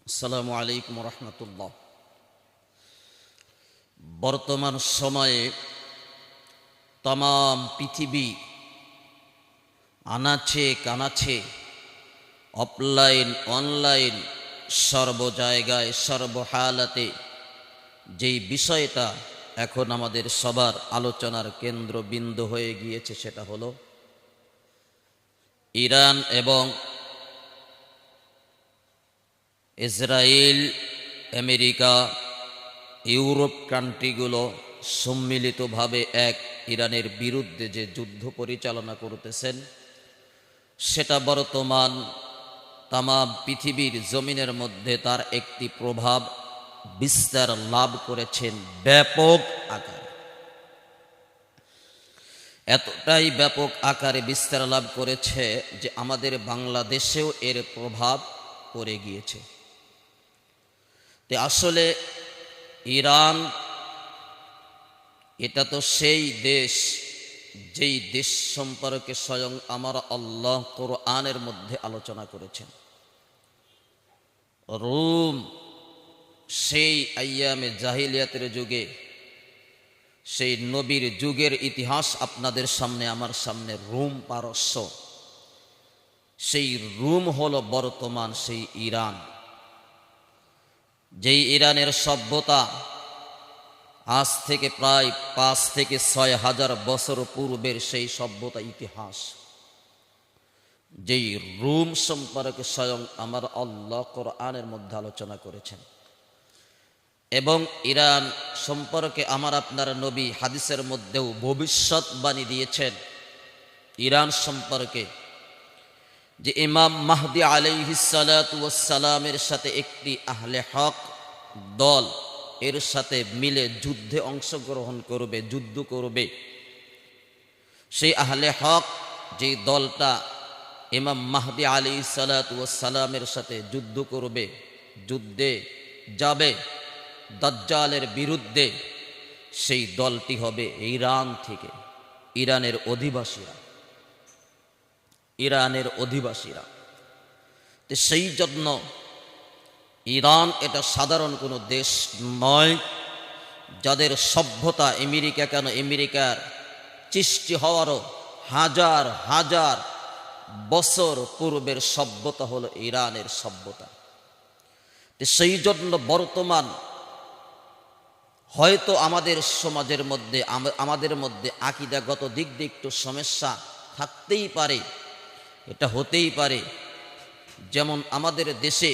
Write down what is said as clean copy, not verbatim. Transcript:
আসসালামু আলাইকুম রহমতুল্লাহ। বর্তমান সময়ে तमाम পৃথিবী আনাচে কানাচে অফলাইন অনলাইন সর্ব জায়গায় সর্বহালাতে যেই বিষয়টা এখন আমাদের সবার আলোচনার কেন্দ্রবিন্দু হয়ে গিয়েছে সেটা হলো ইরান এবং ইসরায়েল, আমেরিকা, ইউরোপ কান্ট্রিগুলো সম্মিলিতভাবে এক ইরানের বিরুদ্ধে যে যুদ্ধ পরিচালনা করতেছেন সেটা বর্তমান তাম পৃথিবীর জমিনের মধ্যে তার একটি প্রভাব বিস্তার লাভ করেছেন ব্যাপক আকারে। এতটাই ব্যাপক আকারে বিস্তার লাভ করেছে যে আমাদের বাংলাদেশেও এর প্রভাব পড়ে গিয়েছে। তো আসলে ইরান এটা তো সেই দেশ যেই দেশ সম্পর্কে স্বয়ং আমার আল্লাহ কোরআনের মধ্যে আলোচনা করেছেন। রোম সেই আইয়ামে জাহিলিয়াতের যুগে, সেই নবীর যুগের ইতিহাস আপনাদের সামনে আমার সামনে। রোম পারস্য, সেই রোম হলো বর্তমান সেই ইরান। যেই ইরানের সভ্যতা আজ থেকে প্রায় 5 থেকে 6 হাজার বছর পূর্বের সেই সভ্যতা ইতিহাস, যেই রোম সম্পর্কে স্বয়ং আমার আল্লাহ কোরআনের মধ্যে আলোচনা করেছেন। এবং ইরান সম্পর্কে আমার আপনার নবী হাদিসের মধ্যেও ভবিষ্যৎবাণী দিয়েছেন ইরান সম্পর্কে, যে ইমাম মাহদি আলাইহিস সালাতু ওয়াস সালামের সাথে একটি আহলে হক দল এর সাথে মিলে যুদ্ধে অংশগ্রহণ করবে, যুদ্ধ করবে। সেই আহলে হক যে দলটা ইমাম মাহদি আলাইহিস সালাতু ওয়াস সালামের সাথে যুদ্ধ করবে, যুদ্ধে যাবে দাজ্জালের বিরুদ্ধে, সেই দলটি হবে ইরান থেকে, ইরানের অধিবাসীরা, ইরানের অধিবাসীরা। তো সেই জন্য ইরান এটা সাধারণ কোনো দেশ নয়, যাদের সভ্যতা আমেরিকা, কেন আমেরিকার সৃষ্টি হওয়ারও হাজার হাজার বছর পূর্বের সভ্যতা হলো ইরানের সভ্যতা। তো সেই জন্য বর্তমান হয়তো আমাদের সমাজের মধ্যে, আমাদের মধ্যে আকীদাগত দিক দিয়ে একটু সমস্যা থাকতেই পারে, এটা হতেই পারে। যেমন আমাদের দেশে